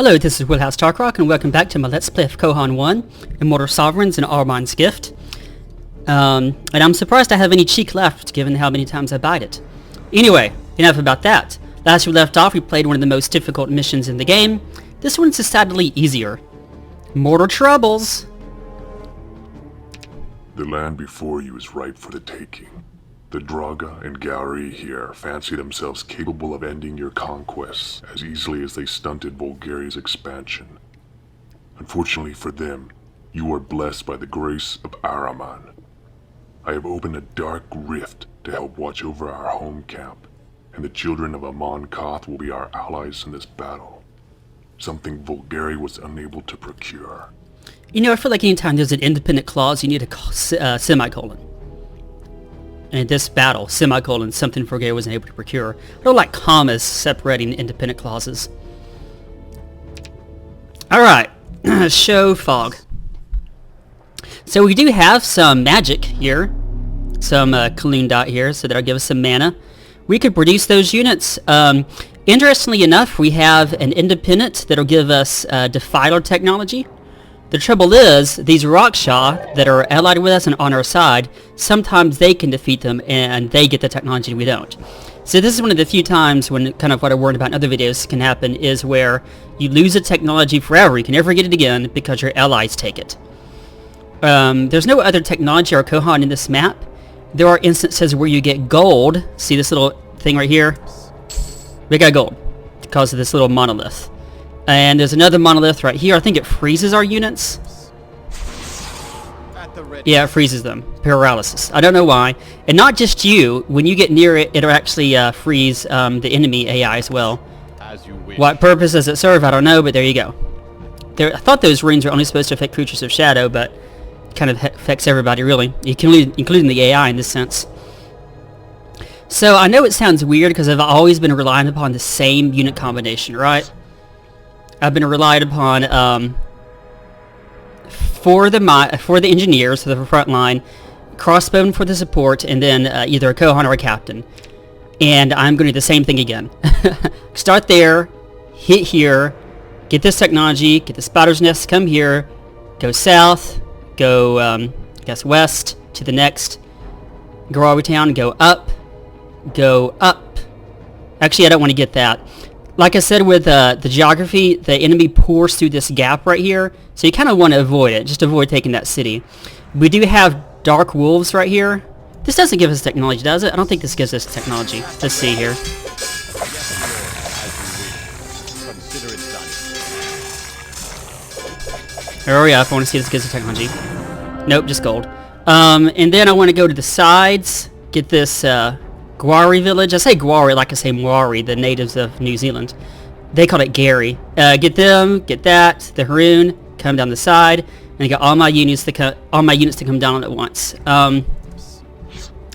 Hello, this is Willhouse Tarkrock, and welcome back to my Let's Play of Kohan 1, Immortal Sovereigns and Ahriman's Gift. And I'm surprised I have any cheek left, given how many times I bite it. Anyway, enough about that. Last we left off, we played one of the most difficult missions in the game. This one's decidedly easier. Mortal Troubles! The land before you is ripe for the taking. The Drauga and Haroun here fancy themselves capable of ending your conquests as easily as they stunted Bulgaria's expansion. Unfortunately for them, you are blessed by the grace of Ahriman. I have opened a dark rift to help watch over our home camp, and the children of Amon Koth will be our allies in this battle. Something Bulgaria was unable to procure. You know, I feel like anytime there's an independent clause, you need a semicolon. And in this battle, semicolon, something Bulgaria wasn't able to procure. I don't like commas separating independent clauses. Alright, show fog. So we do have some magic here. Some Kaloon dot here, so that'll give us some mana. We could produce those units. Interestingly enough, we have an independent that'll give us Defiler technology. The trouble is, these rhaksha that are allied with us and on our side, sometimes they can defeat them and they get the technology we don't. So this is one of the few times when kind of what I warned about in other videos can happen, is where you lose a technology forever. You can never get it again because your allies take it. There's no other technology or Kohan in this map. There are instances where you get gold. See this little thing right here? We got gold because of this little monolith. And there's another monolith right here. I think it freezes our units. Yeah, it freezes them. Paralysis. I don't know why. And not just you. When you get near it, it'll actually freeze the enemy AI as well. What purpose does it serve? I don't know, but there you go. I thought those runes were only supposed to affect creatures of shadow, but it kind of affects everybody, really. Including the AI in this sense. So I know it sounds weird because I've always been relying upon the same unit combination, right? I've been relied upon for the engineers, for the front line, crossbowmen for the support, and then either a Kohan or a captain. And I'm going to do the same thing again. Start there, hit here, get this technology, get the spider's nest, come here, go south, go I guess west to the next Garowe town, go up. Actually, I don't want to get that. Like I said with the geography, the enemy pours through this gap right here, so you kind of want to avoid it. Just avoid taking that city. We do have dark wolves right here. This doesn't give us technology, does it? I don't think this gives us technology. Let's see here. Hurry up, I want to see if this gives us technology. Nope, just gold. And then I want to go to the sides, get this Gwari village. I say Gwari like I say Mwari, the natives of New Zealand. They call it Gary. Get them, get that, the Haroun, come down the side, and I got all my units to come down at once.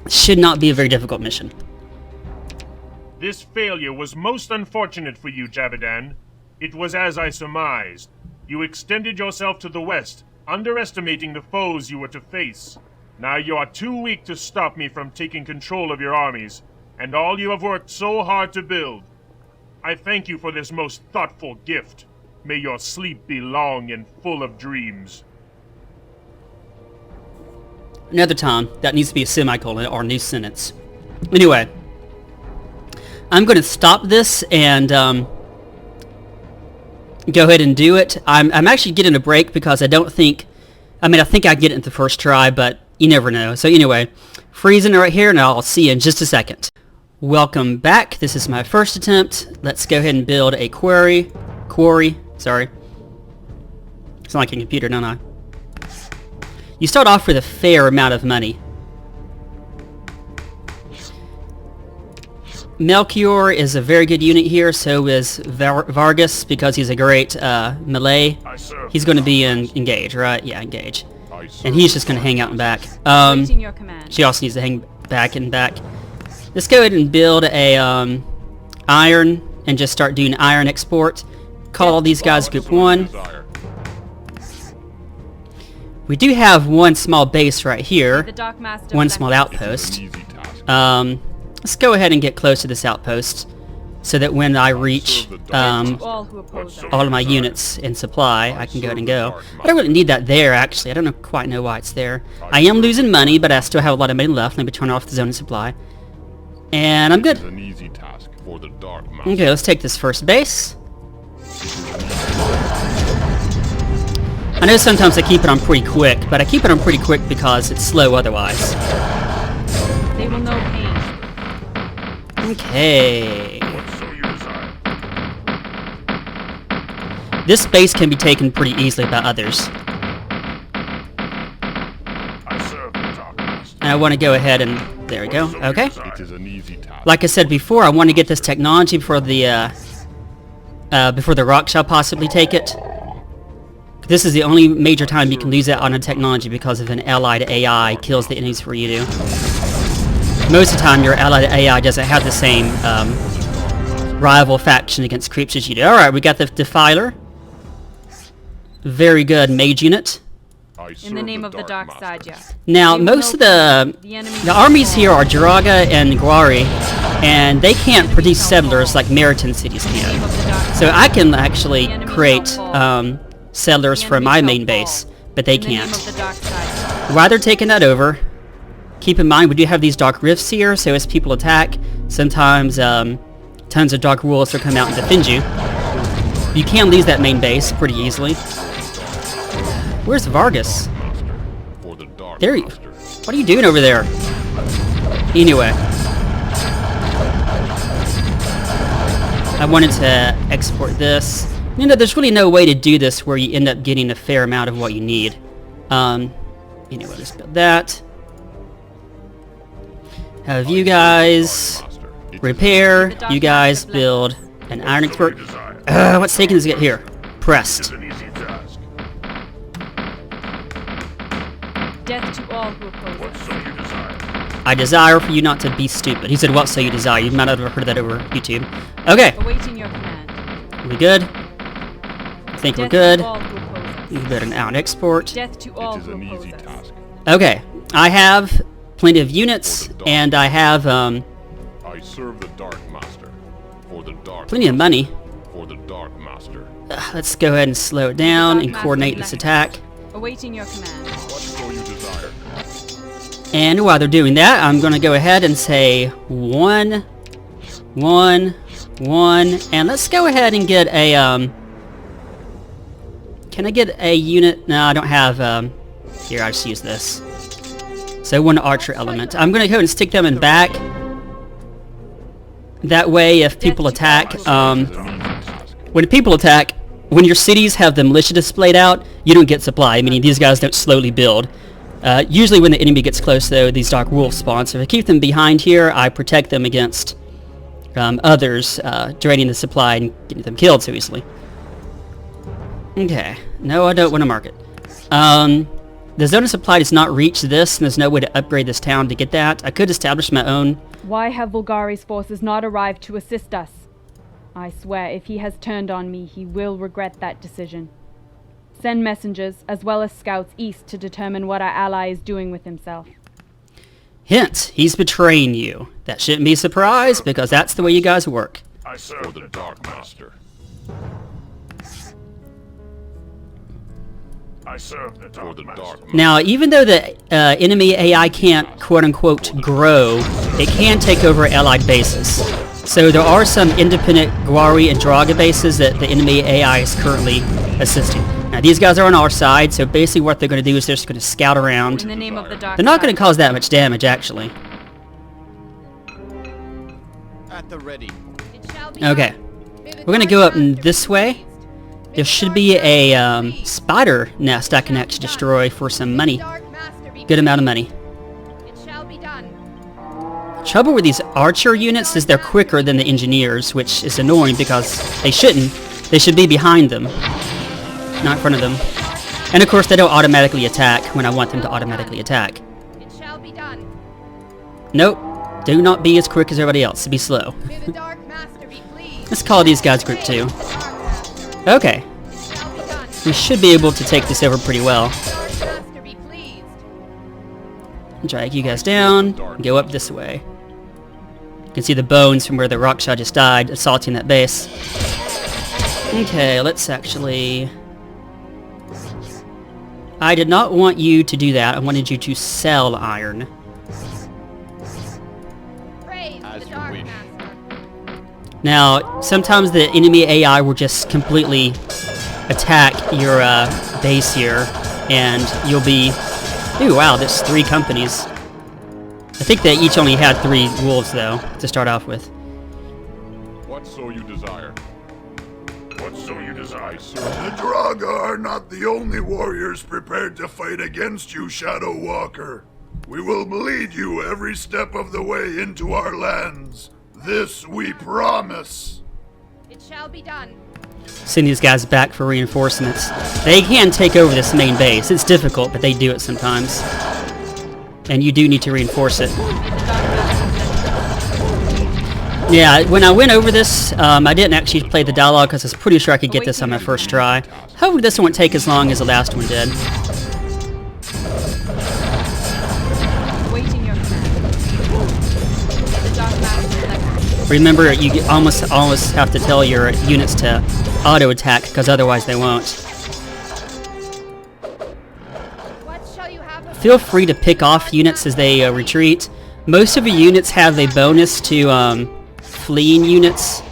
Should not be a very difficult mission. This failure was most unfortunate for you, Javedan. It was as I surmised. You extended yourself to the west, underestimating the foes you were to face. Now you are too weak to stop me from taking control of your armies, and all you have worked so hard to build. I thank you for this most thoughtful gift. May your sleep be long and full of dreams. Another time, that needs to be a semicolon or a new sentence. Anyway, I'm going to stop this and go ahead and do it. I'm actually getting a break because I think I can get it in the first try, but you never know. So anyway, freezing right here, and I'll see you in just a second. Welcome back. This is my first attempt. Let's go ahead and build a quarry. Sorry. It's not like a computer, don't I? You start off with a fair amount of money. Melchior is a very good unit here, so is Vargas, because he's a great melee. He's going to be engage, right? Yeah, engage. And he's just going to hang out and back. She also needs to hang back and back. Let's go ahead and build a iron and just start doing iron export. Call all these guys Group 1. We do have one small base right here. One small outpost. Let's go ahead and get close to this outpost. so that when I reach All who oppose us. all of my units in supply, I can go ahead and go. I don't really need that there, actually. I don't quite know why it's there. I am losing money, but I still have a lot of money left. Let me turn off the zone of supply. And I'm good. An easy task for the Dark Master. Okay, let's take this first base. I know sometimes I keep it on pretty quick, but I keep it on pretty quick because it's slow otherwise. They will know pain. Okay. What so you desire? This base can be taken pretty easily by others. I serve the Dark Master. And I want to go ahead and... There we go. Okay. It is an easy task. Like I said before, I want to get this technology before the rhaksha possibly take it. This is the only major time you can lose that on a technology because if an allied AI kills the enemies for you do. Most of the time, your allied AI doesn't have the same rival faction against creeps as you do. Alright, we got the Defiler. Very good mage unit. In the name of the dark side, yeah. Now, They will most of know the enemy armies here are Drauga and Gwari, and they can't produce settlers like Meriton cities can. So I can actually create settlers for my main base, but they In the name can't. of the dark side. While they're taking that over, keep in mind we do have these dark rifts here, so as people attack, sometimes tons of dark wolves will come out and defend you. You can lose that main base pretty easily. Where's Vargas? For the Dark There you... Master. What are you doing over there? Anyway. I wanted to export this. You know, there's really no way to do this where you end up getting a fair amount of what you need. Anyway, let's build that. Have you guys repair, you guys build an iron expert. What's taking this to get here? Pressed. An easy task. Death to all who oppose What us. so you desire? I desire for you not to be stupid. He said, what so you desire? You might not have heard that over YouTube. Okay, Awaiting your command. we good? I think we're Death good. to all who oppose us. We build an out export. Death to all It is who an oppose easy us. task. Okay, I have plenty of units, and I have I serve the Dark Master. For the Dark plenty of money. For the Dark Master. Let's go ahead and slow it down and coordinate this attack. Awaiting your command. What so you desire? And while they're doing that, I'm going to go ahead and say 1, 1, 1, and let's go ahead and get a, can I get a unit? No, I don't have, here, I'll just use this. So 1 archer element. I'm going to go ahead and stick them in back. That way, if people attack, when people attack, when your cities have the militia displayed out, you don't get supply. I mean, these guys don't slowly build. Usually when the enemy gets close, though, these dark wolves spawn. So if I keep them behind here, I protect them against others draining the supply and getting them killed so easily. Okay. No, I don't want to mark it. The zone of supply does not reach this, and there's no way to upgrade this town to get that. I could establish my own. Why have Vulgari's forces not arrived to assist us? I swear, if he has turned on me, he will regret that decision. Send messengers, as well as scouts, east to determine what our ally is doing with himself. Hint, he's betraying you. That shouldn't be a surprise, because that's the way you guys work. I For serve the Dark Master. I serve the For Dark the Master. Dark Master. Now, even though the enemy AI can't, quote-unquote, grow, it can take over allied bases. So there are some independent Gwari and Drauga bases that the enemy AI is currently assisting. Now, these guys are on our side, so basically what they're going to do is they're just going to scout around. In the name of the dark They're not going side. to cause that much damage, actually. At the ready. Okay. We're going to go up in this way. There should be a spider nest I can actually destroy for some money. Good amount of money. It shall be done. Trouble with these archer units is they're quicker than the engineers, which is annoying because they shouldn't. They should be behind them, not in front of them. And of course, they don't automatically attack when I want them to automatically attack. It shall be done. Nope. Do not be as quick as everybody else. Be slow. May the Dark Master be pleased. Let's call these guys group 2. Dark Master. Okay. It shall be done. We should be able to take this over pretty well. Dark Master be pleased. Drag you guys down. Go up this way. can see the bones from where the rhaksha just died, assaulting that base. Okay, let's actually... I did not want you to do that. I wanted you to sell iron. Praise As the you Dark wish. Master. Now, sometimes the enemy AI will just completely attack your base here, and you'll be... Ooh, wow, there's 3 companies. I think they each only had 3 wolves, though, to start off with. What so you desire? What so you desire? The Drauga are not the only warriors prepared to fight against you, Shadow Walker. We will lead you every step of the way into our lands. This we promise. It shall be done. Send these guys back for reinforcements. They can take over this main base. It's difficult, but they do it sometimes. And you do need to reinforce it. Yeah, when I went over this, I didn't actually play the dialogue because I was pretty sure I could get this on my first try. Hopefully this one won't take as long as the last one did. Awaiting your command. The Dark Master. Remember, you almost have to tell your units to auto-attack because otherwise they won't. What shall you have of Feel free to pick off units as they retreat. Most of your units have a bonus to fleeing units,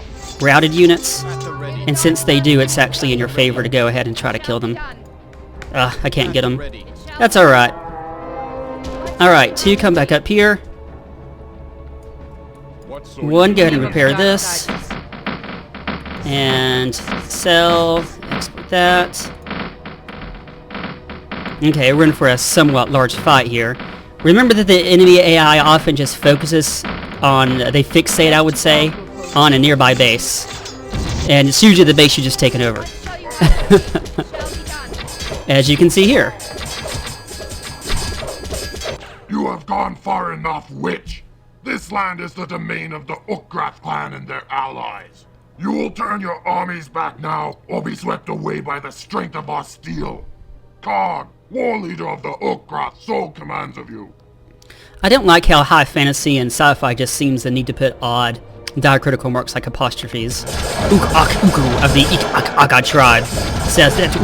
routed units, At the ready. and since they do, it's actually in your favor to go ahead and try to kill them. done? I can't get them. Ready. It shall That's be alright. Alright, 2 come back up here. What so 1, go ahead and Name of repair Dark this. Digest. And sell, export that. Okay, we're in for a somewhat large fight here. Remember that the enemy AI often just focuses on, they fixate, I would say, on a nearby base. And it's usually the base you just taken over. What shall you have? It shall be done. As you can see here. You have gone far enough, witch. This land is the domain of the Ukgrath clan and their allies. You will turn your armies back now, or be swept away by the strength of our steel. Kohan, war leader of the Ukgrath, so commands of you. I don't like how high fantasy and sci-fi just seems the need to put odd diacritical marks like apostrophes. Uk-ak-uku of the Ik-ak-aka tribe says that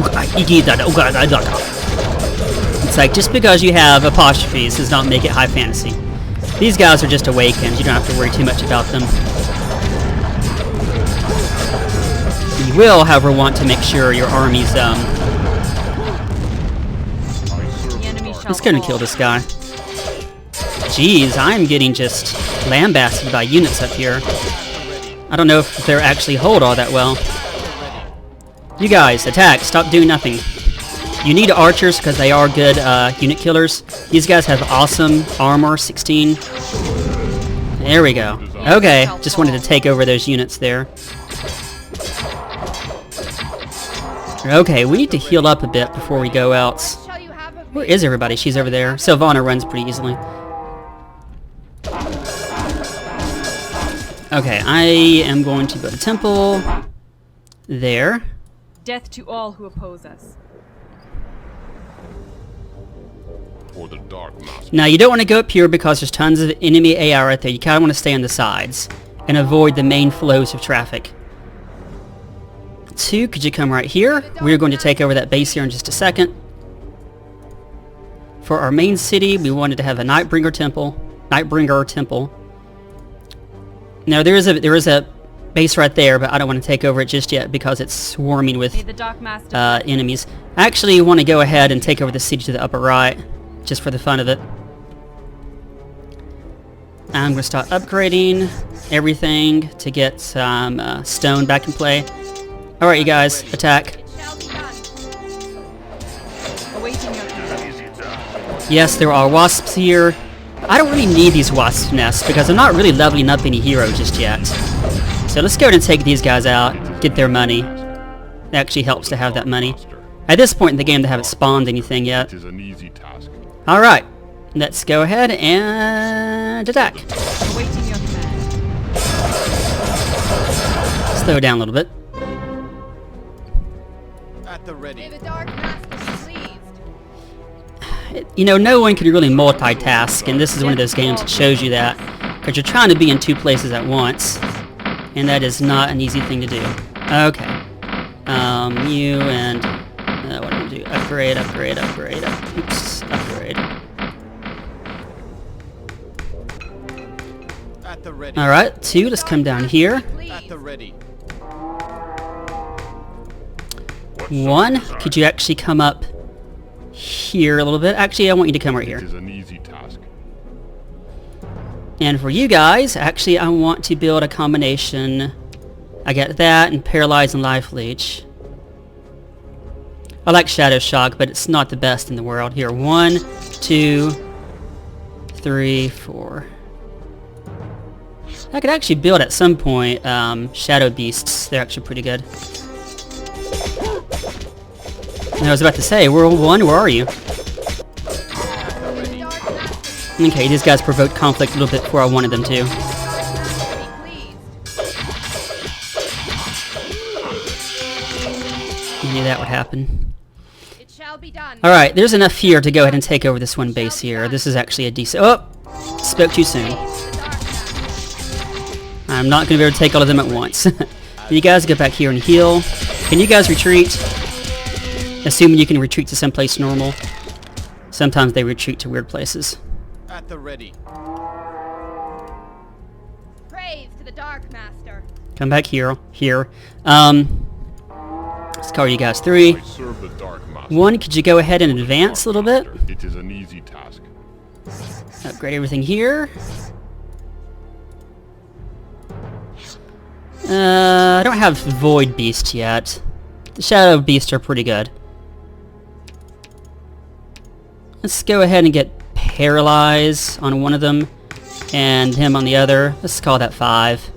it's like, just because you have apostrophes does not make it high fantasy. These guys are just awakened. You don't have to worry too much about them. You will, however, want to make sure your army's, The enemy shall Let's go and fall. kill this guy. Jeez, I'm getting just lambasted by units up here. I don't know if they're actually hold all that well. You guys, attack. Stop doing nothing. You need archers because they are good unit killers. These guys have awesome armor, 16. There we go. Okay, just wanted to take over those units there. Okay, we need to heal up a bit before we go out. What shall you have of Where me? is everybody? She's over there. Sylvana runs pretty easily. Okay, I am going to build a temple there. Death to all who oppose us. for the Dark Master? Now, you don't want to go up here because there's tons of enemy AI right there. You kind of want to stay on the sides and avoid the main flows of traffic. 2, could you come right here? We're going to take over that base here in just a second. For our main city, we wanted to have a Nightbringer temple. Now, there is a base right there, but I don't want to take over it just yet because it's swarming May with the Dark Master enemies. I actually want to go ahead and take over the city to the upper right, just for the fun of it. I'm going to start upgrading everything to get some stone back in play. Alright, you guys, attack. It shall be done. awaiting your command. Yes, there are wasps here. I don't really need these wasp nests because I'm not really leveling up any heroes just yet. So let's go ahead and take these guys out, get their money. It actually helps to have that money. At this point in the game, they haven't spawned anything yet. It is an easy task. Alright, let's go ahead and attack. Awaiting your command. Slow down a little bit. At the May ready. the Dark Master be pleased. You know, no one can really multitask, and this is one of those games that shows you that. Because Because you're trying to be in 2 places at once. And that is not an easy thing to do. Okay. You and... what do we do? Upgrade. Oops. Upgrade. At the ready. Alright, 2. Let's come down here. At the ready. 1. Could you actually come up here a little bit? Actually, I want you to come right It here. is an easy task. And for you guys, actually, I want to build a combination. I got that and Paralyze and Life Leech. I like Shadow Shock, but it's not the best in the world. Here, 1, 2, 3, 4. I could actually build at some point Shadow Beasts. They're actually pretty good. And I was about to say, World 1, where are you? Okay, these guys provoked conflict a little bit before I wanted them to. I knew that would happen. It shall be done. Alright, there's enough here to go ahead and take over this one base here. This is actually a decent... Oh! Spoke too soon. I'm not going to be able to take all of them at once. You guys get back here and heal. Can you guys retreat? Assuming you can retreat to someplace normal. Sometimes they retreat to weird places. At the ready. Praise to the Dark Master. Come back here. Let's call you guys 3. I serve the Dark Master. 1, could you go ahead and advance a little bit? It is an easy task. Upgrade everything here. I don't have Void Beast yet. The Shadow Beasts are pretty good. Let's go ahead and get Paralyze on one of them and him on the other. Let's call that 5.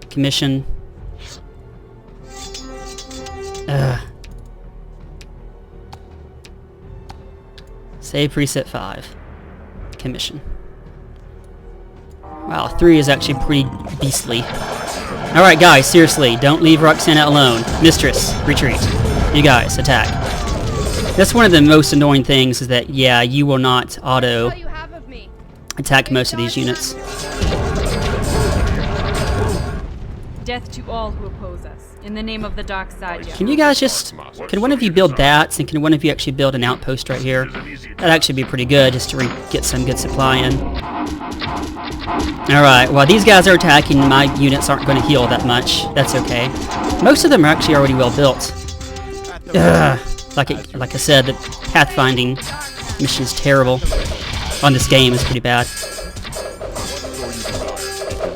Commission. Save preset 5. Commission. Wow, 3 is actually pretty beastly. Alright guys, seriously, don't leave Roxana alone. Mistress, retreat. You guys, attack. That's one of the most annoying things is that, yeah, you will not auto What you have of me? attack most of these units. Death to all who oppose us. In the name of the dark side, Can you guys just... Can one of you build that, and can one of you actually build an outpost right here? That'd actually be pretty good, just to get some good supply in. Alright, while these guys are attacking, my units aren't going to heal that much. That's okay. Most of them are actually already well built. Ugh. Like I said, the pathfinding mission is terrible. On this game, it's pretty bad.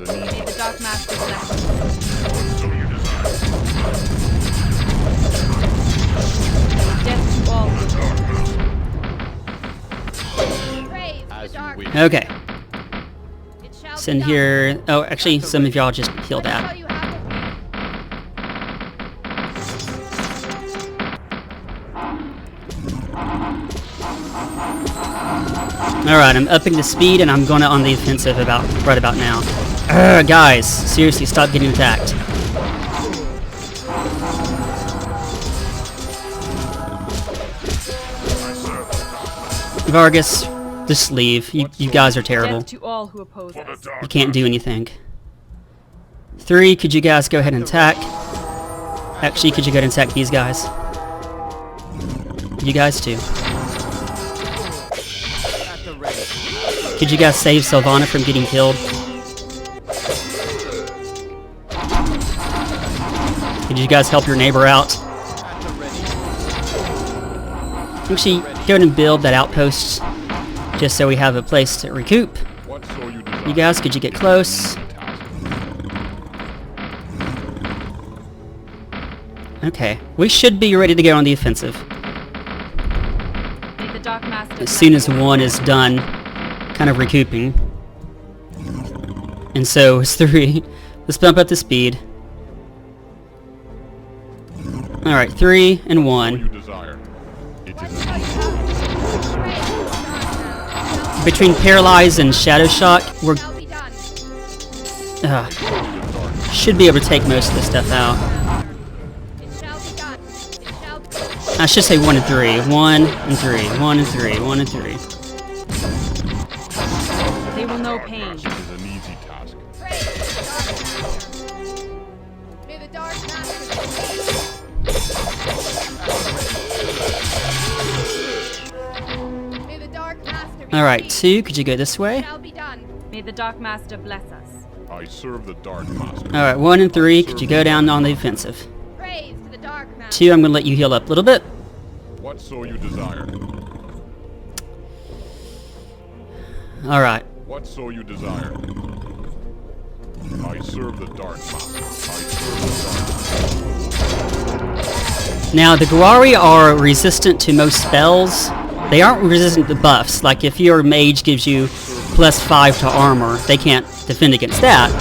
May the Dark Master bless you. Death to all who oppose us. Praise to the Dark wish. Master. Okay. It shall be Send done. here... Oh, actually, some of y'all just heal What shall that. you have of me? Alright, I'm upping the speed and I'm going on the offensive right about now. Guys, seriously, stop getting attacked. Vargas, just leave. You guys are terrible. Death to all who oppose us. You can't do anything. 3, could you guys go ahead and attack? Actually, could you go ahead and attack these guys? You guys too. At the ready. Could you guys save Sylvana from getting killed? Could you guys help your neighbor out? At the ready. Actually, go ahead and build that outpost just so we have a place to recoup. What so you desire? You guys, could you get close? Okay, we should be ready to go on the offensive. May the Dark Master As soon as 1 is done, kind of recouping. And so is 3. Let's bump up the speed. Alright, 3 and What you 1. desire. It What is shall an you have of me? Praise to the Dark Master. Between Paralyze and Shadow Shock, we're Shall be done. should be able to take most of this stuff out. It shall be done. It shall be done. I should say 1 and 3. 1 and 3. 1 and 3. 1 and 3. They will know pain. It is an Alright, 2, could you go this way? Shall be done. May the Dark Master bless us. I serve the Dark Master. Alright, 1 and 3, could you go down on the offensive? Praise to the Dark Master. 2, I'm gonna let you heal up a little bit. Whatso you desire. Alright. Whatso you desire. I serve the Dark Master. I serve the Dark Master. Now, the Gwari are resistant to most spells. They aren't resistant to buffs. Like, if your mage gives you +5 to armor, they can't defend against that.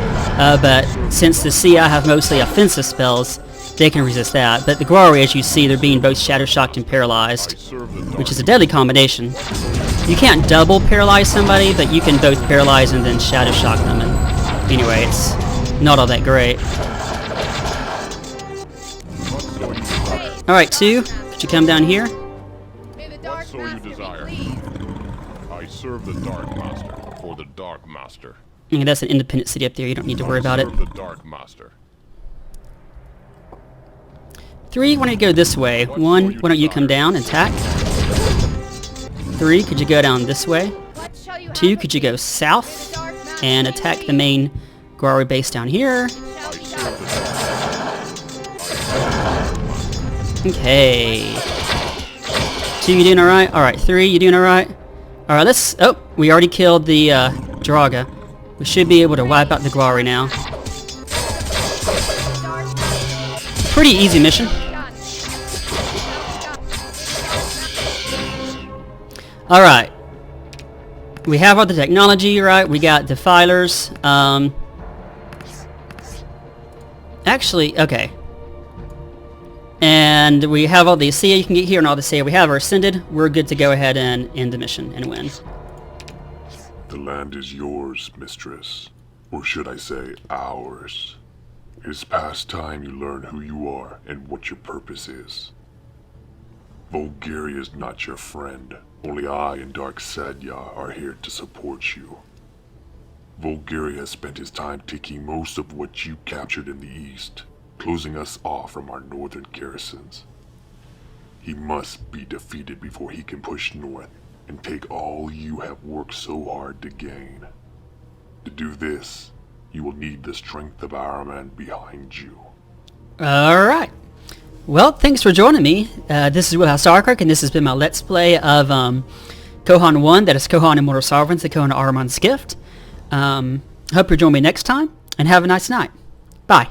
But since the Sia have mostly offensive spells, they can resist that. But the Gwari, as you see, they're being both Shadow Shocked and I Paralyzed, serve the Dark which is a deadly combination. You can't double paralyze somebody, but you can both paralyze and then Shadow Shock them. And anyway, it's not all that great. Whatso you desire. Alright, 2, could you come down here? May the Dark Whatso you Master be desire. pleased. I serve the Dark Master. For the Dark Master. Yeah, that's an independent city up there, you don't need to worry about it. I serve the Dark Master. 3, why don't you go this way? 1, why don't you come down and attack? 3, could you go down this way? What shall you 2, have could of you me? go south and attack the main Gwari base down here? Shall be Serve done. the Dark Master. Okay. 2, you doing alright? Alright, 3, you doing alright? Alright, let's... Oh, we already killed the Drauga. We should be able to wipe out the Gwari now. Dark Master Pretty easy mission. done. Alright. We have all the technology, right? We got defilers. Actually, okay. And we have all the Sia you can get here and all the Sia we have are ascended. We're good to go ahead and end the mission and win. The land is yours, mistress. Or should I say, ours. It's past time you learn who you are and what your purpose is. Bulgaria is not your friend. Only I and Dark Sadya are here to support you. Bulgaria has spent his time taking most of what you captured in the east, closing us off from our northern garrisons. He must be defeated before he can push north and take all you have worked so hard to gain. To do this, you will need the strength of Ahriman behind you. Alright. Well, thanks for joining me. This is Will Starkirk, and this has been my Let's Play of Kohan 1, that is Kohan Immortal Sovereigns, the Kohan Ahriman's Gift. Hope you'll join me next time, and have a nice night. Bye.